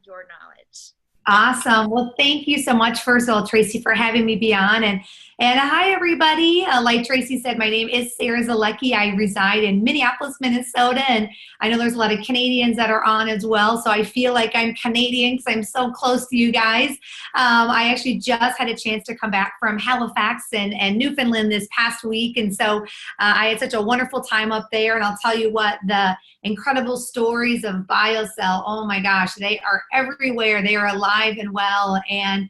your knowledge. Awesome. Well, thank you so much, first of all, Tracy, for having me be on. And hi, everybody. Like Tracy said, my name is Sarah Zolecki. I reside in Minneapolis, Minnesota, and I know there's a lot of Canadians that are on as well. So I feel like I'm Canadian because I'm so close to you guys. I actually just had a chance to come back from Halifax and Newfoundland this past week, and so I had such a wonderful time up there. And I'll tell you what, the incredible stories of BioCell, oh my gosh, they are everywhere. They are alive and well. And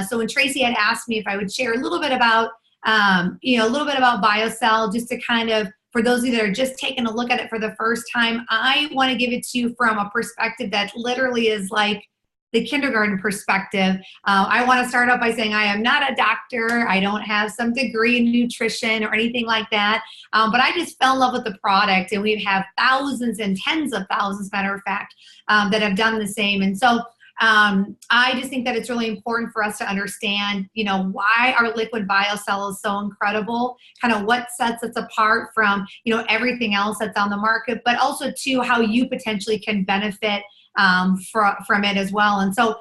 so when Tracy had asked me if I would share a little bit about, a little bit about BioCell, just to kind of, for those of you that are just taking a look at it for the first time, I want to give it to you from a perspective that literally is like the kindergarten perspective. I want to start out by saying I am not a doctor. I don't have some degree in nutrition or anything like that. But I just fell in love with the product, and we have thousands and tens of thousands, matter of fact, that have done the same. And so I just think that it's really important for us to understand, why our liquid BioCell is so incredible, kind of what sets us apart from, everything else that's on the market, but also too, how you potentially can benefit from it as well. And so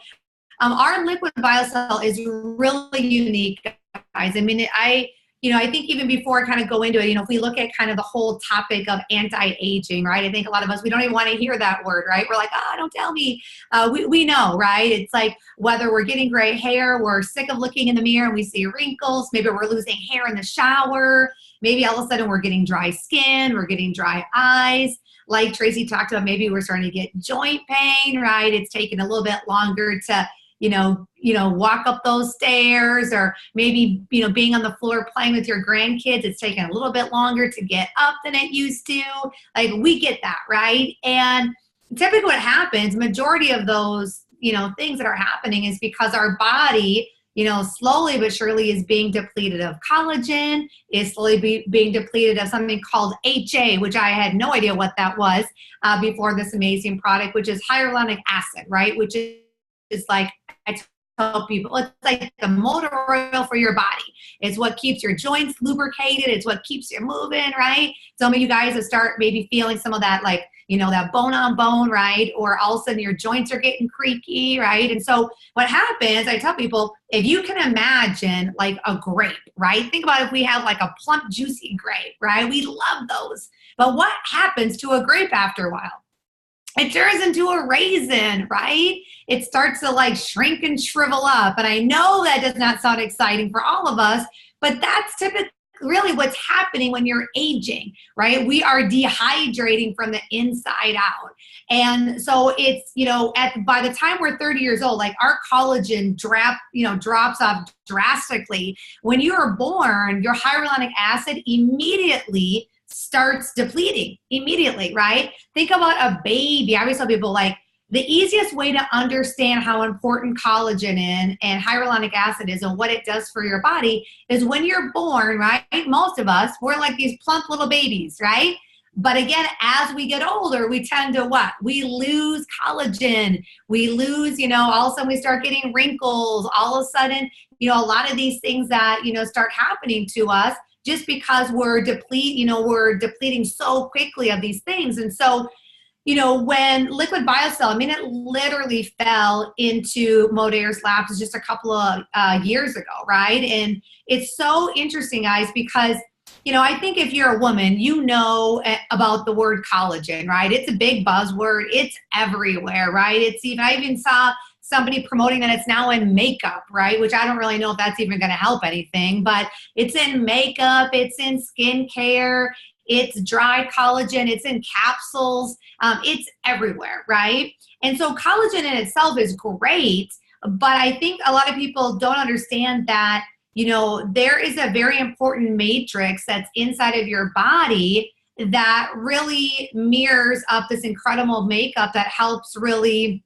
our liquid BioCell is really unique, guys. I mean, I think even before I kind of go into it, if we look at kind of the whole topic of anti-aging, right? I think a lot of us, we don't even want to hear that word, right? We're like, don't tell me. We know, right? It's like whether we're getting gray hair, we're sick of looking in the mirror and we see wrinkles, maybe we're losing hair in the shower, maybe all of a sudden we're getting dry skin, we're getting dry eyes. Like Tracy talked about, maybe we're starting to get joint pain, right? It's taking a little bit longer to, walk up those stairs, or maybe, being on the floor playing with your grandkids, it's taking a little bit longer to get up than it used to. Like, we get that, right? And typically what happens, majority of those, things that are happening is because our body, slowly but surely is being depleted of collagen, is slowly being depleted of something called HA, which I had no idea what that was before this amazing product, which is hyaluronic acid, right? Which is like, I tell people, it's like the motor oil for your body. It's what keeps your joints lubricated. It's what keeps you moving, right? Some of you guys will start maybe feeling some of that, like, that bone on bone, right? Or all of a sudden your joints are getting creaky, right? And so what happens, I tell people, if you can imagine like a grape, right? Think about if we have like a plump, juicy grape, right? We love those. But what happens to a grape after a while? It turns into a raisin, right? It starts to like shrink and shrivel up. And I know that does not sound exciting for all of us, but that's typically really what's happening when you're aging, right? We are dehydrating from the inside out. And so it's, by the time we're 30 years old, like our collagen drops off drastically. When you are born, your hyaluronic acid immediately starts depleting immediately, right? Think about a baby. I always tell people, like, the easiest way to understand how important collagen and hyaluronic acid is and what it does for your body is when you're born, right? Most of us, we're like these plump little babies, right? But again, as we get older, we tend to what? We lose collagen. We lose, all of a sudden we start getting wrinkles. All of a sudden, a lot of these things that, start happening to us just because we're depleting so quickly of these things. And so, when liquid BioCell, it literally fell into Modere's laps just a couple of years ago, right? And it's so interesting, guys, because, I think if you're a woman, about the word collagen, right? It's a big buzzword. It's everywhere, right? I even saw somebody promoting that it's now in makeup, right? Which I don't really know if that's even going to help anything, but it's in makeup, it's in skincare, it's dry collagen, it's in capsules, it's everywhere, right? And so collagen in itself is great, but I think a lot of people don't understand that, there is a very important matrix that's inside of your body that really mirrors up this incredible makeup that helps really,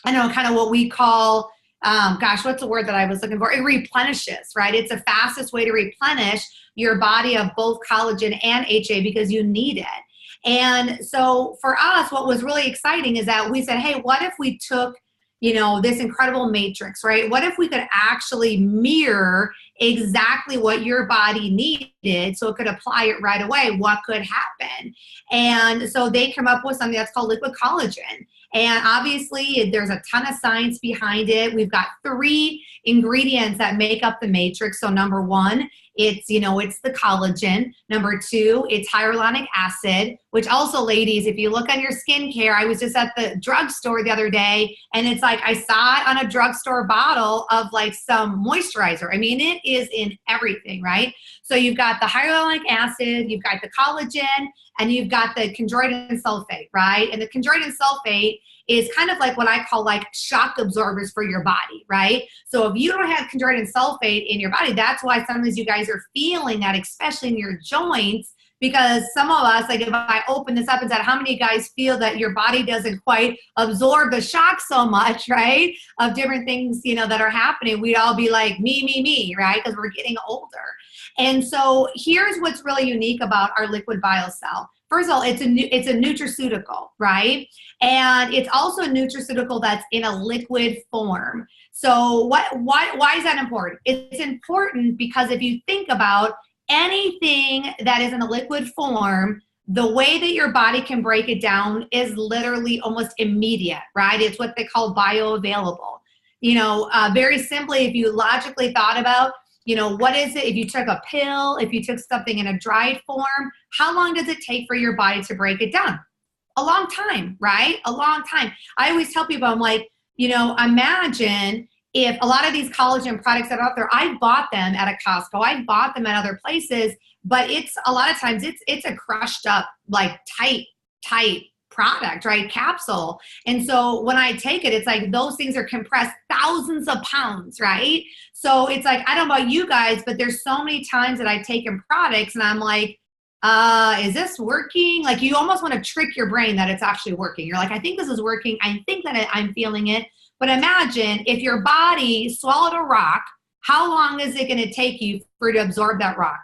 kind of what we call, what's the word that I was looking for? It replenishes, right? It's the fastest way to replenish your body of both collagen and HA because you need it. And so for us, what was really exciting is that we said, hey, what if we took, this incredible matrix, right? What if we could actually mirror exactly what your body needed so it could apply it right away? What could happen? And so they come up with something that's called liquid collagen. And obviously, there's a ton of science behind it. We've got 3 ingredients that make up the matrix. So number 1, it's the collagen. Number 2, it's hyaluronic acid, which also, ladies, if you look on your skincare, I was just at the drugstore the other day, and it's like I saw it on a drugstore bottle of like some moisturizer. I mean, it is in everything, right? So you've got the hyaluronic acid, you've got the collagen, and you've got the chondroitin sulfate, right? And the chondroitin sulfate is kind of like what I call like shock absorbers for your body, right? So if you don't have chondroitin sulfate in your body, that's why sometimes you guys are feeling that, especially in your joints, because some of us, like if I open this up and said, how many guys feel that your body doesn't quite absorb the shock so much, right? Of different things, that are happening, we'd all be like, me, right? Because we're getting older. And so here's what's really unique about our liquid biocell. First of all, it's a nutraceutical, right? And it's also a nutraceutical that's in a liquid form. So why is that important? It's important because if you think about anything that is in a liquid form, the way that your body can break it down is literally almost immediate, right? It's what they call bioavailable. Very simply, if you logically thought about, what is it if you took a pill, if you took something in a dried form, how long does it take for your body to break it down? A long time, right? A long time. I always tell people, I'm like, imagine if a lot of these collagen products that are out there, I've bought them at a Costco, I've bought them at other places, but it's a lot of times it's a crushed up, like tight product, right? Capsule. And so when I take it, it's like those things are compressed thousands of pounds, right? So it's like, I don't know about you guys, but there's so many times that I've taken products and I'm like, is this working? Like you almost want to trick your brain that it's actually working. You're like, I think this is working. I think that I'm feeling it. But imagine if your body swallowed a rock, how long is it going to take you for it to absorb that rock?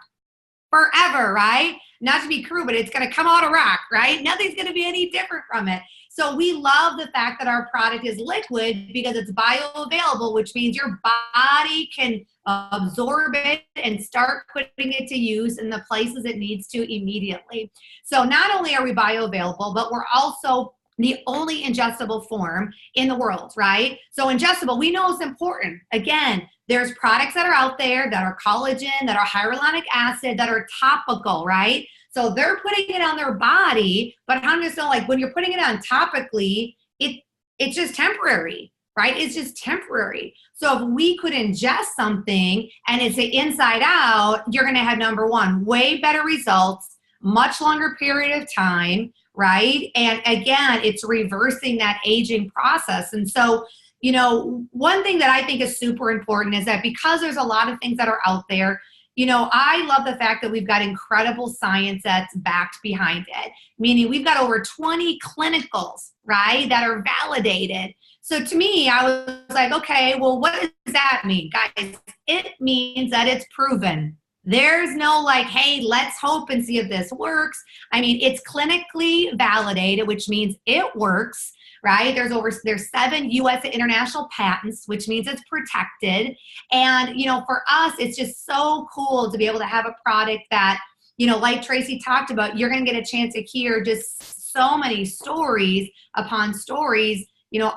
Forever, right? Not to be crude, but it's going to come out a rock, right? Nothing's going to be any different from it. So we love the fact that our product is liquid because it's bioavailable, which means your body can absorb it and start putting it to use in the places it needs to immediately. So not only are we bioavailable, but we're also the only ingestible form in the world, right? So ingestible, we know it's important. Again, there's products that are out there that are collagen, that are hyaluronic acid, that are topical, right? So they're putting it on their body, but I'm just saying, like when you're putting it on topically, it's just temporary, right? It's just temporary. So if we could ingest something and it's the inside out, you're going to have, number 1, way better results, much longer period of time, right? And again, it's reversing that aging process. And so, one thing that I think is super important is that because there's a lot of things that are out there, I love the fact that we've got incredible science that's backed behind it, meaning we've got over 20 clinicals, right, that are validated. So to me, I was like, okay, well, what does that mean? Guys, it means that it's proven. There's no like, hey, let's hope and see if this works. I mean, it's clinically validated, which means it works, right? There's 7 U.S. and international patents, which means it's protected. And, for us, it's just so cool to be able to have a product that, like Tracy talked about, you're going to get a chance to hear just so many stories upon stories,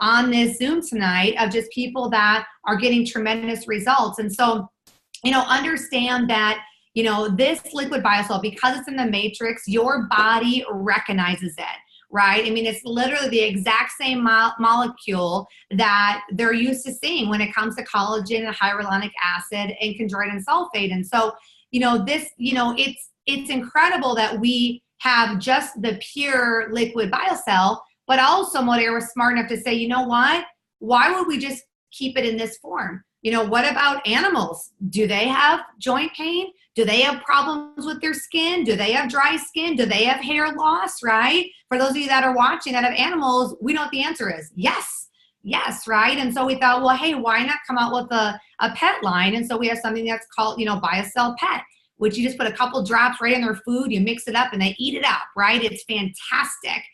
on this Zoom tonight of just people that are getting tremendous results. And so, understand that, this liquid biocell, because it's in the matrix, your body recognizes it, right? I mean, it's literally the exact same molecule that they're used to seeing when it comes to collagen and hyaluronic acid and chondroitin sulfate. And so, it's incredible that we have just the pure liquid biocell, but also Mōdere was smart enough to say, you know what? Why would we just keep it in this form? What about animals? Do they have joint pain? Do they have problems with their skin? Do they have dry skin? Do they have hair loss, right? For those of you that are watching that have animals, we know what the answer is. Yes, right? And so we thought, well, hey, why not come out with a pet line? And so we have something that's called, BioCell Pet, which you just put a couple drops right in their food, you mix it up and they eat it up, right? It's fantastic.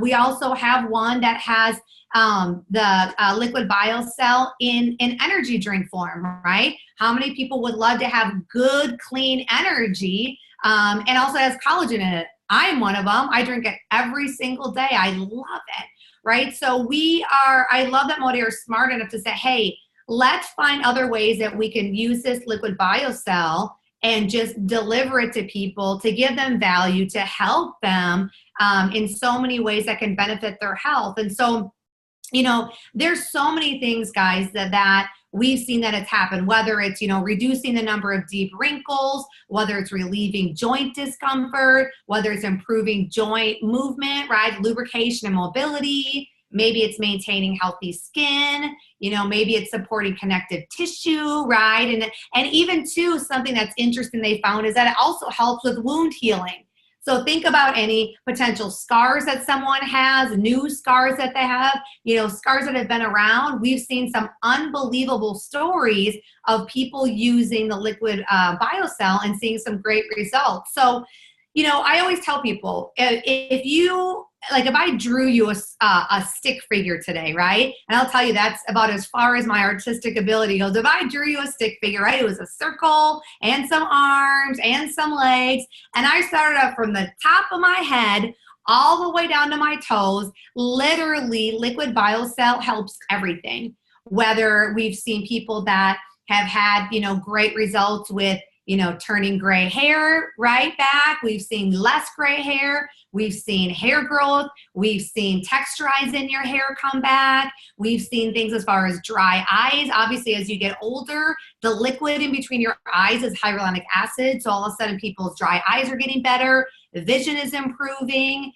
We also have one that has the liquid biocell in an energy drink form, right? How many people would love to have good, clean energy and also has collagen in it? I'm one of them. I drink it every single day. I love it, right? So I love that Modere is smart enough to say, hey, let's find other ways that we can use this liquid biocell and just deliver it to people to give them value, to help them in so many ways that can benefit their health. And so, there's so many things, guys, that we've seen that it's happened, whether it's, reducing the number of deep wrinkles, whether it's relieving joint discomfort, whether it's improving joint movement, right? Lubrication and mobility. Maybe it's maintaining healthy skin, maybe it's supporting connective tissue, right? And even too, something that's interesting they found is that it also helps with wound healing. So think about any potential scars that someone has, new scars that they have, scars that have been around. We've seen some unbelievable stories of people using the liquid biocell and seeing some great results. So, I always tell people, if I drew you a stick figure today, right? And I'll tell you that's about as far as my artistic ability goes. If I drew you a stick figure, right? It was a circle and some arms and some legs. And I started up from the top of my head all the way down to my toes. Literally, liquid biocell helps everything. Whether we've seen people that have had, great results with turning gray hair right back. We've seen less gray hair. We've seen hair growth. We've seen texturize in your hair come back. We've seen things as far as dry eyes. Obviously, as you get older, the liquid in between your eyes is hyaluronic acid. So all of a sudden, people's dry eyes are getting better. The vision is improving.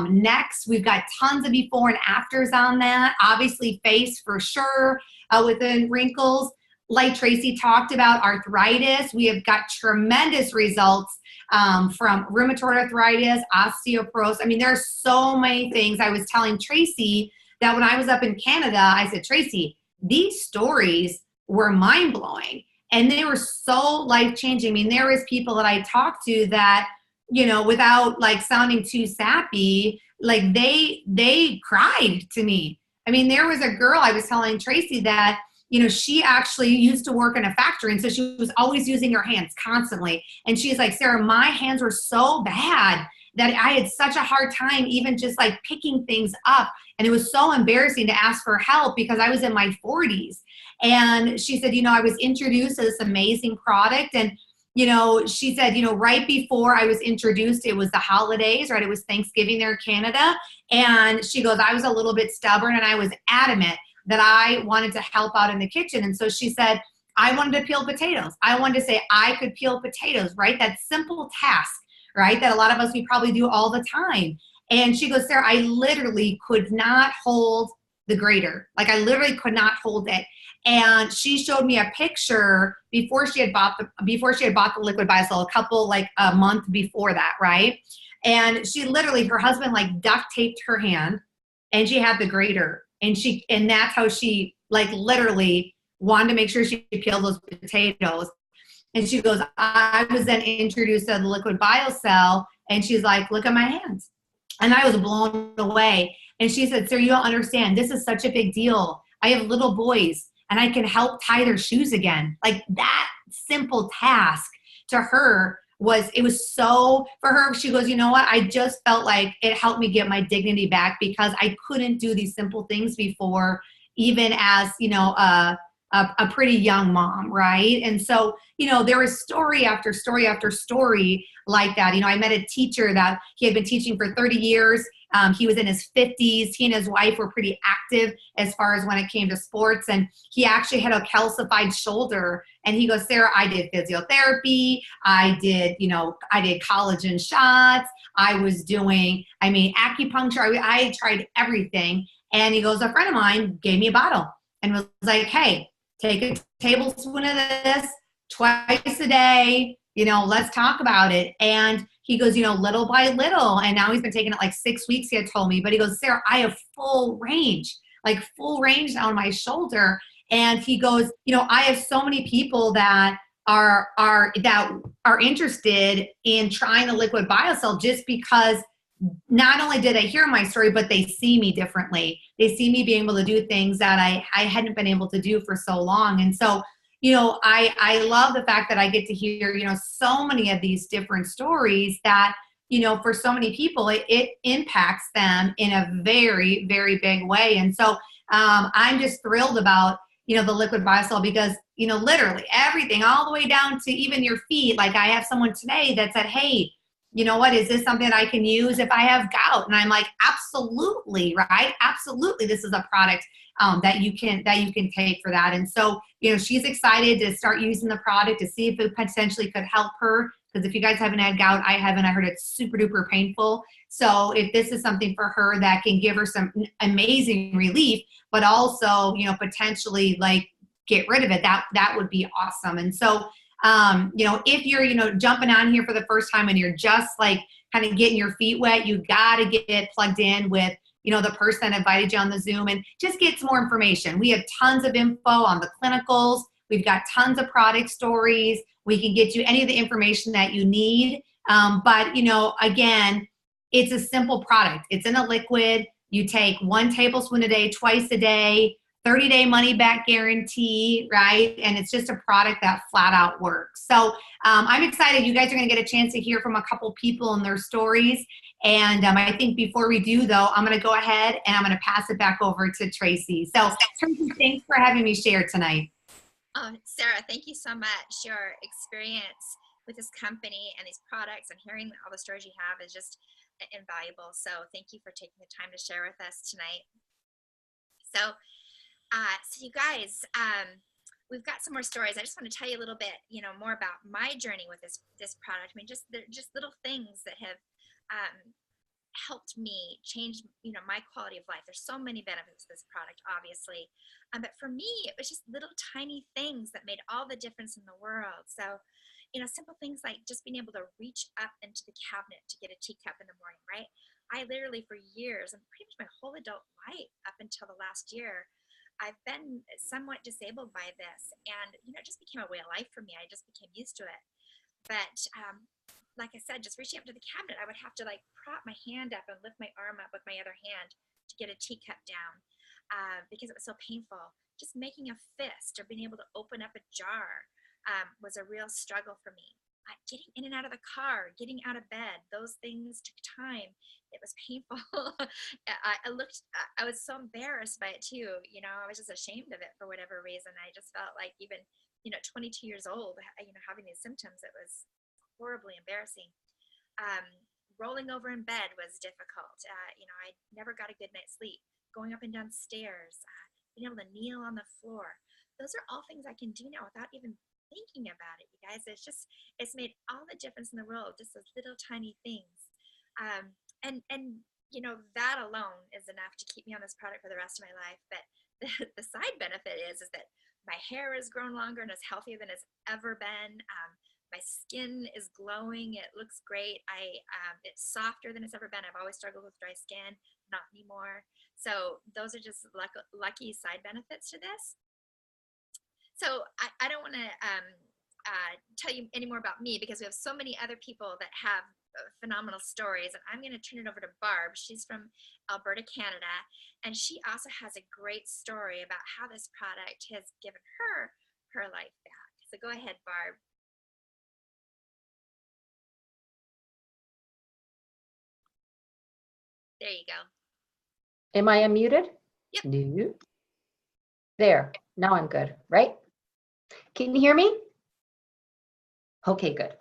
Next, we've got tons of before and afters on that. Obviously, face for sure within wrinkles. Like Tracy talked about, arthritis, we have got tremendous results from rheumatoid arthritis, osteoporosis. I mean, there are so many things. I was telling Tracy that when I was up in Canada, I said, Tracy, these stories were mind-blowing and they were so life-changing. I mean, there was people that I talked to that, without sounding too sappy, they cried to me. I mean, there was a girl, I was telling Tracy that, she actually used to work in a factory. And so she was always using her hands constantly. And she's like, Sarah, my hands were so bad that I had such a hard time even just picking things up. And it was so embarrassing to ask for help because I was in my 40s. And she said, I was introduced to this amazing product. And, she said, right before I was introduced, it was the holidays, right? It was Thanksgiving there in Canada. And she goes, I was a little bit stubborn and I was adamant that I wanted to help out in the kitchen. And so she said, I wanted to peel potatoes. I wanted to say I could peel potatoes, right? That simple task, right? That a lot of us, we probably do all the time. And she goes, Sarah, I literally could not hold the grater. I literally could not hold it. And she showed me a picture before she had bought the liquid biocell, a month before that, right? And she literally, her husband duct taped her hand and she had the grater. And that's how she literally wanted to make sure she peeled those potatoes. And she goes, I was then introduced to the liquid biocell and she's like, look at my hands. And I was blown away. And she said, Sarah, you don't understand. This is such a big deal. I have little boys and I can help tie their shoes again. That simple task to her it was so, for her, she goes, you know what? I just felt like it helped me get my dignity back because I couldn't do these simple things before, even as, a pretty young mom, right? And so, there was story after story after story like that. I met a teacher that he had been teaching for 30 years. He was in his 50s. He and his wife were pretty active as far as when it came to sports. And he actually had a calcified shoulder. And he goes, Sarah, I did physiotherapy. I did collagen shots. I was doing, acupuncture. I tried everything. And he goes, a friend of mine gave me a bottle and was like, hey, take a tablespoon of this twice a day. Let's talk about it. And he goes, little by little. And now he's been taking it 6 weeks, he had told me. But he goes, Sarah, I have full range down my shoulder. And he goes, I have so many people that are interested in trying the liquid biocell just because not only did I hear my story, but they see me differently. They see me being able to do things that I hadn't been able to do for so long. And so, I love the fact that I get to hear, so many of these different stories that for so many people, it impacts them in a very, very big way. And so I'm just thrilled about, the liquid biosol because, literally everything all the way down to even your feet. Like I have someone today that said, hey, you know what, is this something I can use if I have gout? And I'm like, absolutely, right? Absolutely. This is a product that you can take for that. And so, she's excited to start using the product to see if it potentially could help her. Because if you guys haven't had gout, I haven't. I heard it's super duper painful. So if this is something for her that can give her some amazing relief, but also, potentially like get rid of it, that would be awesome. And so, if you're, jumping on here for the first time and you're just like kind of getting your feet wet, you got to get plugged in with, the person that invited you on the Zoom and just get some more information. We have tons of info on the clinicals. We've got tons of product stories. We can get you any of the information that you need. But, again, it's a simple product. It's in a liquid. You take 1 tablespoon a day, twice a day, 30-day money-back guarantee, right? And it's just a product that flat out works. So I'm excited. You guys are going to get a chance to hear from a couple people and their stories. And I think before we do, though, I'm going to go ahead and I'm going to pass it back over to Tracy. So Tracy, thanks for having me share tonight. Oh, Sarah, thank you so much. Your experience with this company and these products and hearing all the stories you have is just invaluable. So thank you for taking the time to share with us tonight. So you guys, we've got some more stories. I just want to tell you a little bit, more about my journey with this product. I mean, they're just little things that have helped me change, my quality of life. There's so many benefits to this product, obviously. But for me, it was just little tiny things that made all the difference in the world. So, simple things like just being able to reach up into the cabinet to get a teacup in the morning, right? I literally for years, and pretty much my whole adult life up until the last year, I've been somewhat disabled by this, and it just became a way of life for me. I just became used to it. But like I said, just reaching up to the cabinet, I would have to like prop my hand up and lift my arm up with my other hand to get a teacup down because it was so painful. Just making a fist or being able to open up a jar was a real struggle for me. Getting in and out of the car, getting out of bed, those things took time. It was painful. I was so embarrassed by it too. I was just ashamed of it for whatever reason. I just felt like even, 22 years old, having these symptoms, it was horribly embarrassing. Rolling over in bed was difficult. I never got a good night's sleep. Going up and down stairs, being able to kneel on the floor. Those are all things I can do now without even thinking about it, you guys. It's made all the difference in the world, just those little tiny things. And that alone is enough to keep me on this product for the rest of my life. But the side benefit is that my hair has grown longer and is healthier than it's ever been. My skin is glowing. It looks great. It's softer than it's ever been. I've always struggled with dry skin, not anymore. So those are just lucky side benefits to this. So I don't want to tell you any more about me because we have so many other people that have phenomenal stories. And I'm going to turn it over to Barb. She's from Alberta, Canada. And she also has a great story about how this product has given her life back. So go ahead, Barb. There you go. Am I unmuted? Yep. No. There. Now I'm good, right? Can you hear me? Okay, good.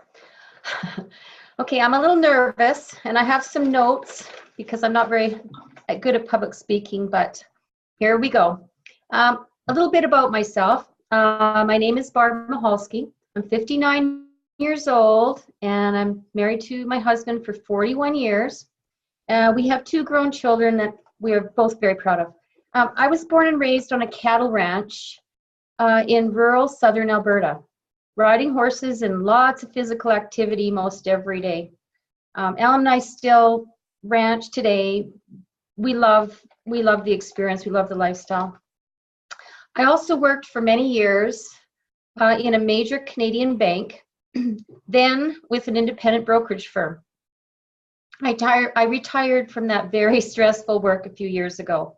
Okay, I'm a little nervous and I have some notes because I'm not very good at public speaking, but here we go. A little bit about myself. My name is Barb Michalski. I'm 59 years old and I'm married to my husband for 41 years. We have 2 grown children that we are both very proud of. I was born and raised on a cattle ranch in rural southern Alberta, riding horses and lots of physical activity most every day. Alumni still ranch today. We love the experience. We love the lifestyle. I also worked for many years in a major Canadian bank, then with an independent brokerage firm. I retired from that very stressful work a few years ago.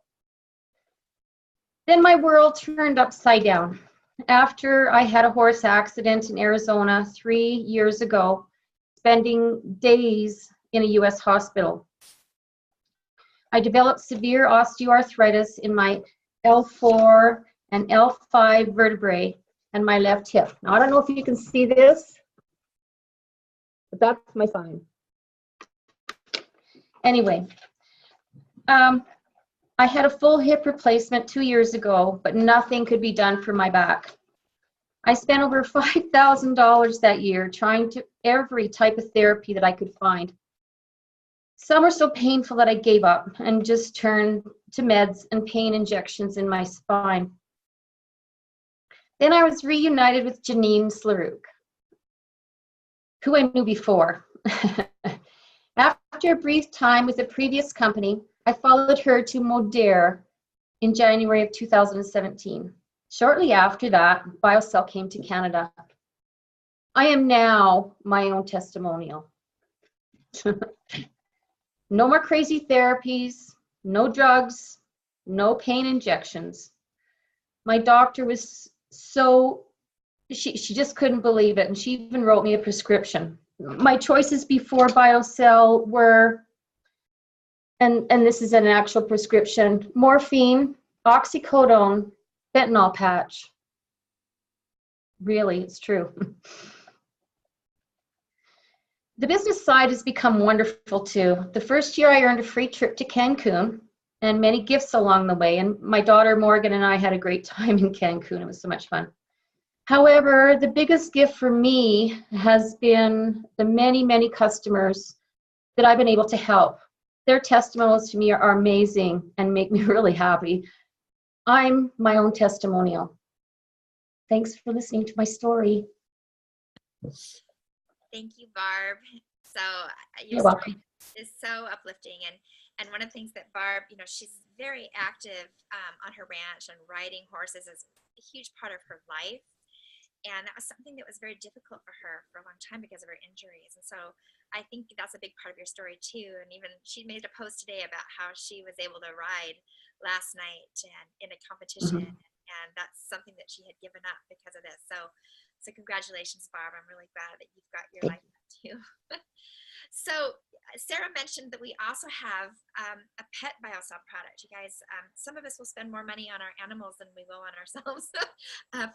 Then my world turned upside down after I had a horse accident in Arizona 3 years ago, spending days in a US hospital. I developed severe osteoarthritis in my L4 and L5 vertebrae and my left hip. Now, I don't know if you can see this, but that's my sign. Anyway, I had a full hip replacement 2 years ago, but nothing could be done for my back. I spent over $5,000 that year trying every type of therapy that I could find. Some were so painful that I gave up and just turned to meds and pain injections in my spine. Then I was reunited with Janine Slarouk, who I knew before. After a brief time with a previous company, I followed her to Modere in January of 2017. Shortly after that, BioCell came to Canada. I am now my own testimonial. No more crazy therapies, no drugs, no pain injections. My doctor was she just couldn't believe it, and she even wrote me a prescription. My choices before BioCell were, and this is an actual prescription, morphine, oxycodone, fentanyl patch. Really, it's true. The business side has become wonderful too. The first year I earned a free trip to Cancun and many gifts along the way. And my daughter Morgan and I had a great time in Cancun. It was so much fun. However, the biggest gift for me has been the many, many customers that I've been able to help. Their testimonials to me are amazing and make me really happy. I'm my own testimonial. Thanks for listening to my story. Thank you, Barb. So You're your welcome. story is so uplifting, and one of the things that Barb, she's very active on her ranch, and riding horses is a huge part of her life. And that was something that was very difficult for her for a long time because of her injuries. And so I think that's a big part of your story too. And even she made a post today about how she was able to ride last night and in a competition. And that's something that she had given up because of this. So congratulations, Barb. I'm really glad that you've got your life back too. So Sarah mentioned that we also have a pet BioCell product. You guys, some of us will spend more money on our animals than we will on ourselves.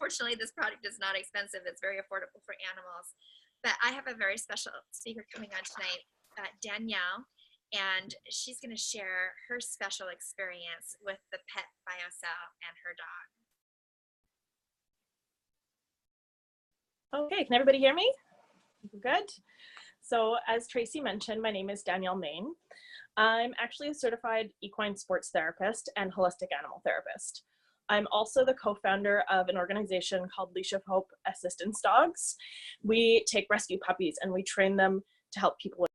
Fortunately, this product is not expensive. It's very affordable for animals. But I have a very special speaker coming on tonight, Danielle, and she's going to share her special experience with the pet BioCell and her dog. Okay, can everybody hear me? Good. So as Tracy mentioned, my name is Danielle Main. I'm actually a certified equine sports therapist and holistic animal therapist. I'm also the co-founder of an organization called Leash of Hope Assistance Dogs. We take rescue puppies and we train them to help people with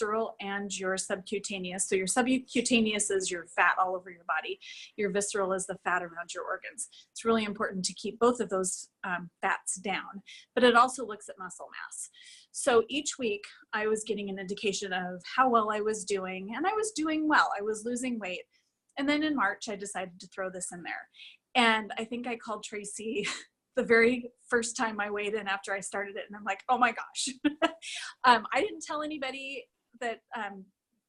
visceral and your subcutaneous. So your subcutaneous is your fat all over your body. Your visceral is the fat around your organs. It's really important to keep both of those fats down, but it also looks at muscle mass. So each week I was getting an indication of how well I was doing, and I was doing well. I was losing weight. And then in March, I decided to throw this in there. And I think I called Tracy the very first time I weighed in after I started it. And I'm like, oh my gosh. I didn't tell anybody that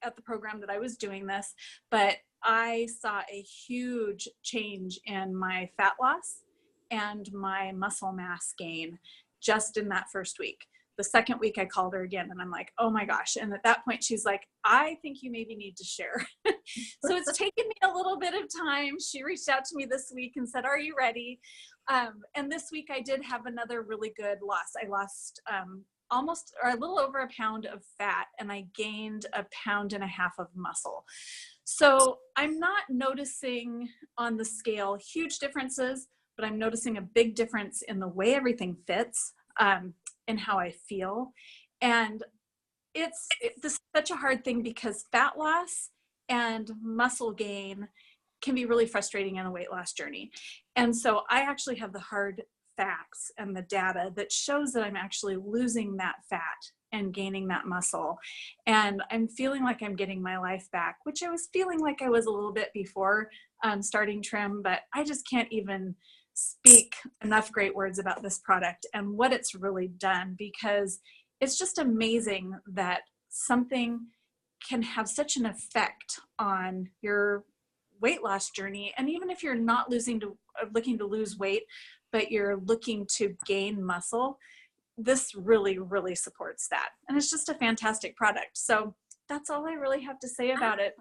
at the program that I was doing this, but I saw a huge change in my fat loss and my muscle mass gain just in that first week. The second week I called her again and I'm like, oh my gosh. And at that point she's like, I think you maybe need to share. So it's taken me a little bit of time. She reached out to me this week and said, are you ready? And this week I did have another really good loss. I lost almost or a little over a pound of fat and I gained 1.5 pounds of muscle. So I'm not noticing on the scale huge differences, but I'm noticing a big difference in the way everything fits. And how I feel. And this is such a hard thing because fat loss and muscle gain can be really frustrating in a weight loss journey. And so I actually have the hard facts and the data that shows that I'm actually losing that fat and gaining that muscle. And I'm feeling like I'm getting my life back, which I was feeling like I was a little bit before starting Trim, but I just can't even speak enough great words about this product and what it's really done, because it's just amazing that something can have such an effect on your weight loss journey. And even if you're not looking to lose weight, but you're looking to gain muscle, this really, really supports that. And it's just a fantastic product. So that's all I really have to say about it.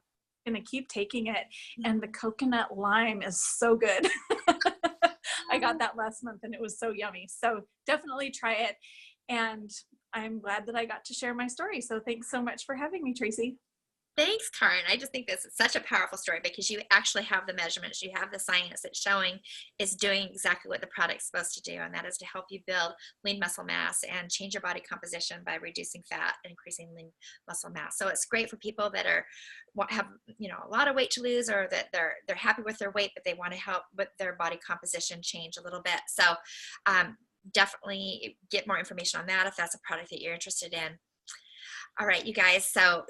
I'm going to keep taking it. And the coconut lime is so good. I got that last month and it was so yummy. So definitely try it. And I'm glad that I got to share my story. So thanks so much for having me, Tracy. Thanks, Karen. I just think this is such a powerful story because you actually have the measurements, you have the science that's showing is doing exactly what the product's supposed to do, and that is to help you build lean muscle mass and change your body composition by reducing fat and increasing lean muscle mass. So it's great for people that have a lot of weight to lose, or that they're happy with their weight, but they want to help with their body composition change a little bit. So definitely get more information on that if that's a product that you're interested in. All right, you guys, so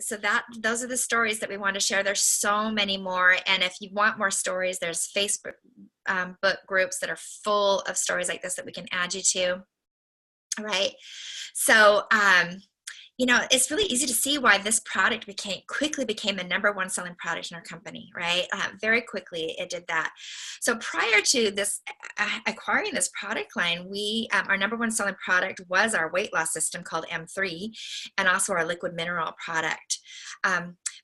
those are the stories that we want to share. There's so many more, and if you want more stories, there's Facebook book groups that are full of stories like this that we can add you to. All right, so it's really easy to see why this product quickly became the #1 selling product in our company, right? Very quickly it did that. So prior to this, acquiring this product line, our #1 selling product was our weight loss system called M3, and also our liquid mineral product.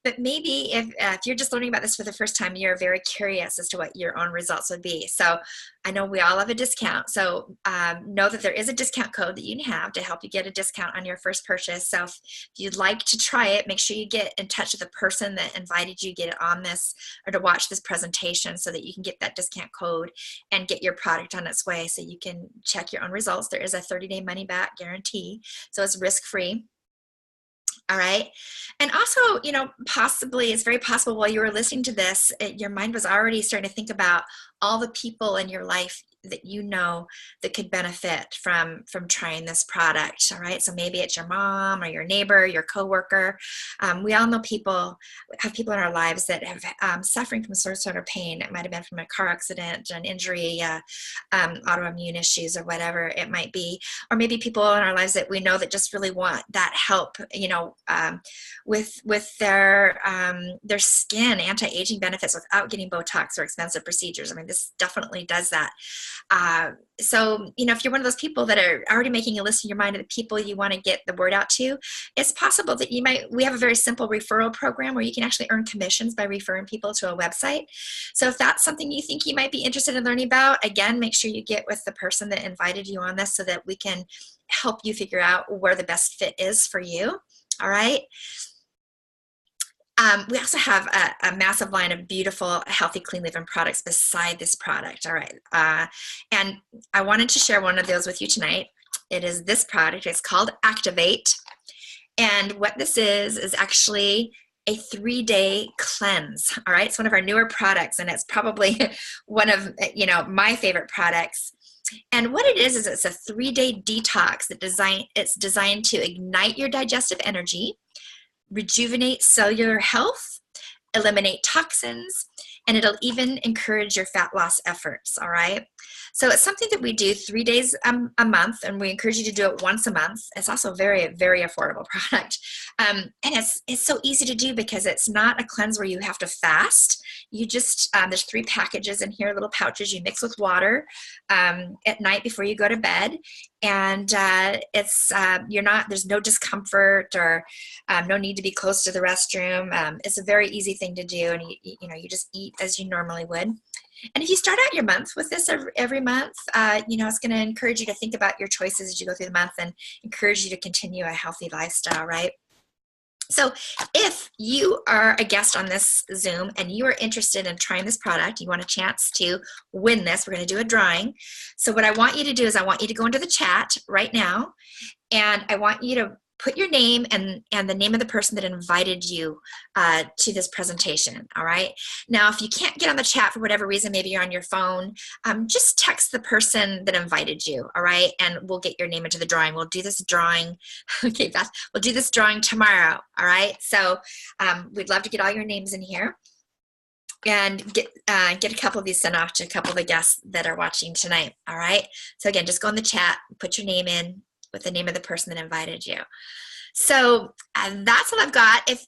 But maybe if you're just learning about this for the first time, you're very curious as to what your own results would be. So I know we all have a discount. So know that there is a discount code that you can have to help you get a discount on your first purchase. So if you'd like to try it, make sure you get in touch with the person that invited you to get on this or to watch this presentation so that you can get that discount code and get your product on its way so you can check your own results. There is a 30-day money-back guarantee, so it's risk-free. All right. And also, possibly it's very possible while you were listening to this, your mind was already starting to think about all the people in your life that that could benefit from trying this product. All right. So maybe it's your mom or your neighbor, your coworker. We all know have people in our lives that have suffering from some sort of pain. It might have been from a car accident, an injury, autoimmune issues, or whatever it might be. Or maybe people in our lives that we know that just really want that help, with their skin, anti-aging benefits without getting Botox or expensive procedures. I mean, this definitely does that. So, if you're one of those people that are already making a list in your mind of the people you want to get the word out to, it's possible that we have a very simple referral program where you can actually earn commissions by referring people to a website. So if that's something you think you might be interested in learning about, again, make sure you get with the person that invited you on this so that we can help you figure out where the best fit is for you. All right. We also have a massive line of beautiful, healthy, clean living products beside this product. All right. And I wanted to share one of those with you tonight. It is this product. It's called Activate. And what this is actually a 3-day cleanse. All right, it's one of our newer products, and it's probably one of my favorite products. And what it is it's a 3-day detox it's designed to ignite your digestive energy, rejuvenate cellular health, eliminate toxins, and it'll even encourage your fat loss efforts. All right. So it's something that we do 3 days a month, and we encourage you to do it once a month. It's also a very, very affordable product. And it's so easy to do because it's not a cleanse where you have to fast. You just, there's 3 packages in here, little pouches you mix with water at night before you go to bed. And there's no discomfort or no need to be close to the restroom. It's a very easy thing to do, and you just eat as you normally would. And if you start out your month with this every month, it's going to encourage you to think about your choices as you go through the month and encourage you to continue a healthy lifestyle, right? So if you are a guest on this Zoom and you are interested in trying this product, you want a chance to win this, we're going to do a drawing. So what I want you to do is I want you to go into the chat right now, and I want you to put your name and the name of the person that invited you to this presentation, all right? Now, if you can't get on the chat for whatever reason, maybe you're on your phone, just text the person that invited you, all right? And we'll get your name into the drawing. We'll do this drawing, okay, Beth, we'll do this drawing tomorrow, all right? So we'd love to get all your names in here and get a couple of these sent off to a couple of the guests that are watching tonight, all right? So again, just go in the chat, put your name in with the name of the person that invited you. So that's what I've got. If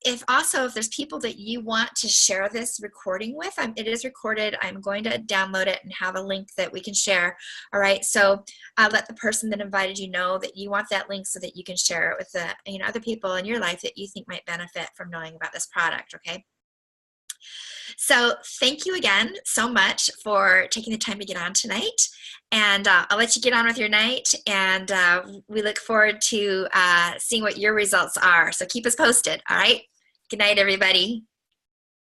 there's people that you want to share this recording with, it is recorded. I'm going to download it and have a link that we can share. All right. So let the person that invited you know that you want that link so that you can share it with other people in your life that you think might benefit from knowing about this product. Okay. So thank you again so much for taking the time to get on tonight. And I'll let you get on with your night. And we look forward to seeing what your results are. So keep us posted. All right. Good night, everybody.